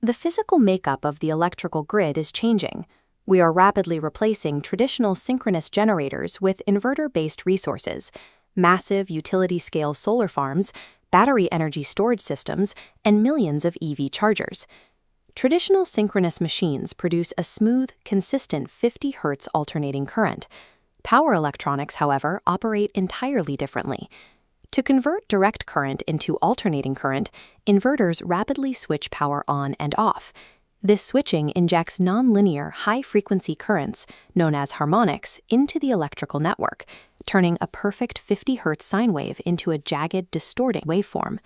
The physical makeup of the electrical grid is changing. We are rapidly replacing traditional synchronous generators with inverter-based resources, massive utility-scale solar farms, battery energy storage systems, and millions of EV chargers. Traditional synchronous machines produce a smooth, consistent 50 Hz alternating current. Power electronics, however, operate entirely differently. To convert direct current into alternating current, inverters rapidly switch power on and off. This switching injects nonlinear, high-frequency currents, known as harmonics, into the electrical network, turning a perfect 50 Hz sine wave into a jagged, distorting waveform.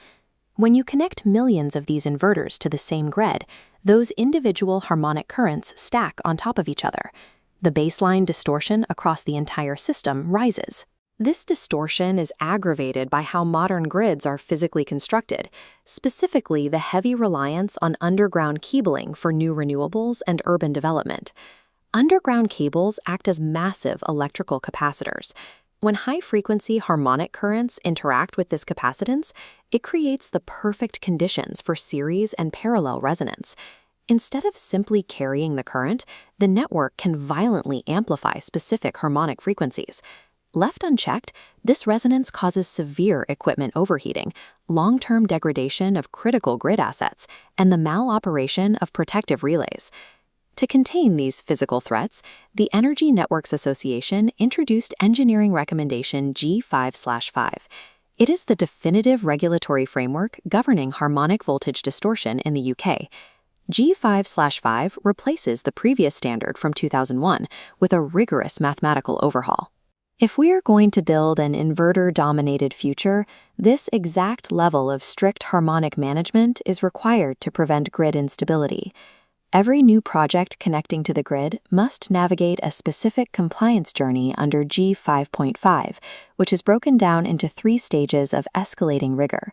When you connect millions of these inverters to the same grid, those individual harmonic currents stack on top of each other. The baseline distortion across the entire system rises. This distortion is aggravated by how modern grids are physically constructed, specifically the heavy reliance on underground cabling for new renewables and urban development. Underground cables act as massive electrical capacitors. When high-frequency harmonic currents interact with this capacitance, it creates the perfect conditions for series and parallel resonance. Instead of simply carrying the current, the network can violently amplify specific harmonic frequencies. Left unchecked, this resonance causes severe equipment overheating, long-term degradation of critical grid assets, and the maloperation of protective relays. To contain these physical threats, the Energy Networks Association introduced Engineering Recommendation G5.5. It is the definitive regulatory framework governing harmonic voltage distortion in the UK. G5.5 replaces the previous standard from 2001 with a rigorous mathematical overhaul. If we are going to build an inverter-dominated future, this exact level of strict harmonic management is required to prevent grid instability. Every new project connecting to the grid must navigate a specific compliance journey under G5.5, which is broken down into 3 stages of escalating rigor.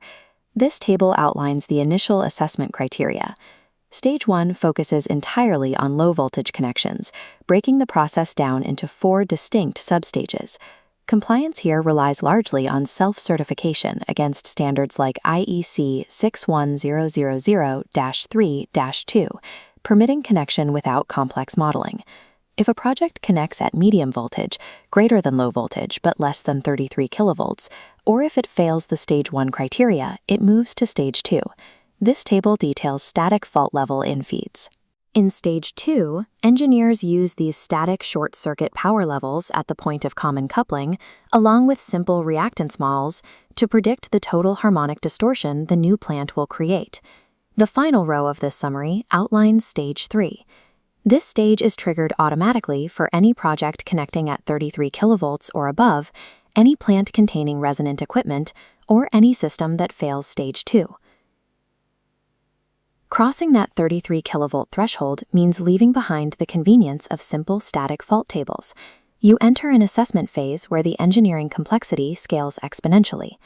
This table outlines the initial assessment criteria. Stage 1 focuses entirely on low-voltage connections, breaking the process down into 4 distinct substages. Compliance here relies largely on self-certification against standards like IEC 61000-3-2, permitting connection without complex modeling. If a project connects at medium voltage, greater than low voltage but less than 33 kilovolts, or if it fails the Stage 1 criteria, it moves to Stage 2. This table details static fault level in feeds. In Stage 2, engineers use these static short-circuit power levels at the point of common coupling, along with simple reactance models, to predict the total harmonic distortion the new plant will create. The final row of this summary outlines Stage 3. This stage is triggered automatically for any project connecting at 33 kilovolts or above, any plant containing resonant equipment, or any system that fails Stage 2. Crossing that 33 kilovolt threshold means leaving behind the convenience of simple static fault tables. You enter an assessment phase where the engineering complexity scales exponentially.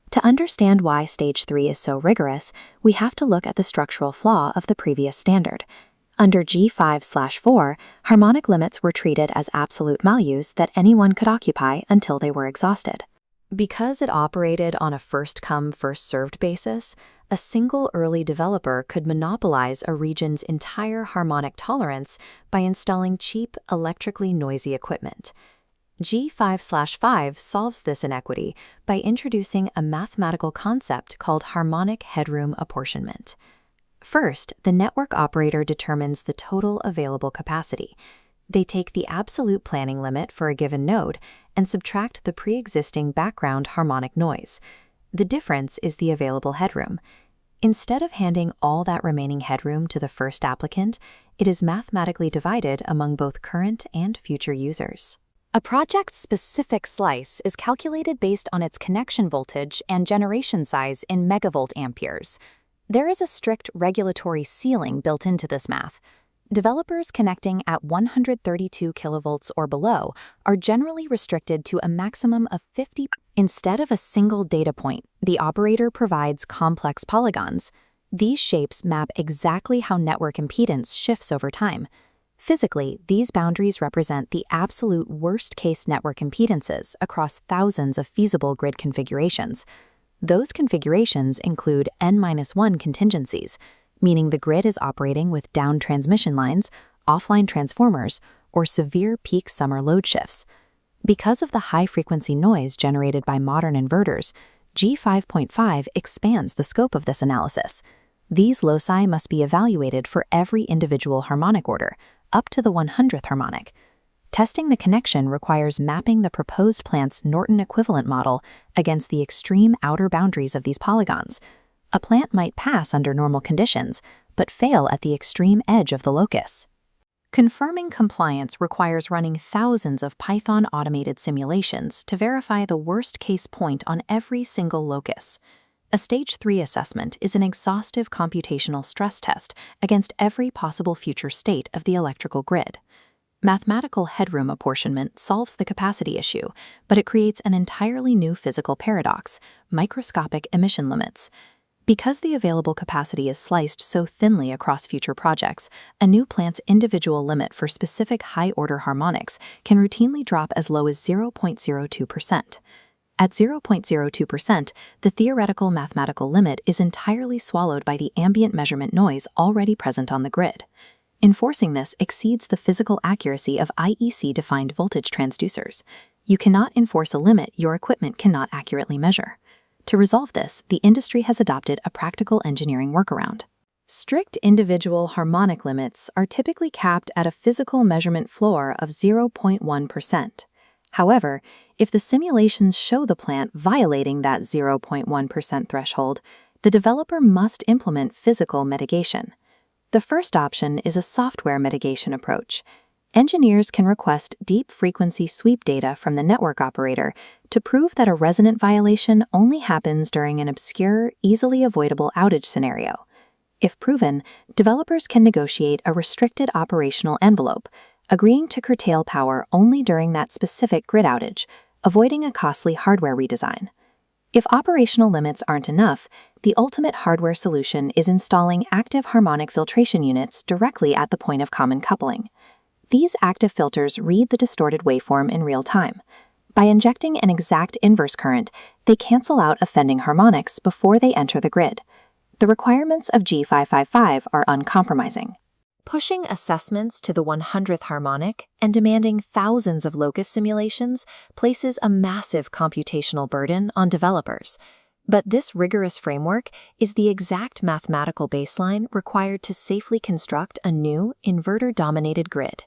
To understand why Stage 3 is so rigorous, we have to look at the structural flaw of the previous standard. Under G5/4, harmonic limits were treated as absolute values that anyone could occupy until they were exhausted. Because it operated on a first-come, first-served basis, a single early developer could monopolize a region's entire harmonic tolerance by installing cheap, electrically noisy equipment. G5/5 solves this inequity by introducing a mathematical concept called Harmonic Headroom Apportionment. First, the network operator determines the total available capacity. They take the absolute planning limit for a given node and subtract the pre-existing background harmonic noise. The difference is the available headroom. Instead of handing all that remaining headroom to the first applicant, it is mathematically divided among both current and future users. A project's specific slice is calculated based on its connection voltage and generation size in megavolt amperes. There is a strict regulatory ceiling built into this math. Developers connecting at 132 kilovolts or below are generally restricted to a maximum of 50. Instead of a single data point, the operator provides complex polygons. These shapes map exactly how network impedance shifts over time. Physically, these boundaries represent the absolute worst-case network impedances across thousands of feasible grid configurations. Those configurations include N-1 contingencies, meaning the grid is operating with down transmission lines, offline transformers, or severe peak summer load shifts. Because of the high-frequency noise generated by modern inverters, G5.5 expands the scope of this analysis. These loci must be evaluated for every individual harmonic order, up to the 100th harmonic. Testing the connection requires mapping the proposed plant's Norton equivalent model against the extreme outer boundaries of these polygons. A plant might pass under normal conditions, but fail at the extreme edge of the locus. Confirming compliance requires running thousands of Python automated simulations to verify the worst-case point on every single locus. A Stage 3 assessment is an exhaustive computational stress test against every possible future state of the electrical grid. Mathematical headroom apportionment solves the capacity issue, but it creates an entirely new physical paradox: microscopic emission limits. Because the available capacity is sliced so thinly across future projects, a new plant's individual limit for specific high-order harmonics can routinely drop as low as 0.02%. At 0.02%, the theoretical mathematical limit is entirely swallowed by the ambient measurement noise already present on the grid. Enforcing this exceeds the physical accuracy of IEC-defined voltage transducers. You cannot enforce a limit your equipment cannot accurately measure. To resolve this, the industry has adopted a practical engineering workaround. Strict individual harmonic limits are typically capped at a physical measurement floor of 0.1%. However, if the simulations show the plant violating that 0.1% threshold, the developer must implement physical mitigation. The first option is a software mitigation approach. Engineers can request deep-frequency sweep data from the network operator to prove that a resonant violation only happens during an obscure, easily avoidable outage scenario. If proven, developers can negotiate a restricted operational envelope, agreeing to curtail power only during that specific grid outage, avoiding a costly hardware redesign. If operational limits aren't enough, the ultimate hardware solution is installing active harmonic filtration units directly at the point of common coupling. These active filters read the distorted waveform in real time. By injecting an exact inverse current, they cancel out offending harmonics before they enter the grid. The requirements of G5.5 are uncompromising. Pushing assessments to the 100th harmonic and demanding thousands of locus simulations places a massive computational burden on developers. But this rigorous framework is the exact mathematical baseline required to safely construct a new inverter-dominated grid.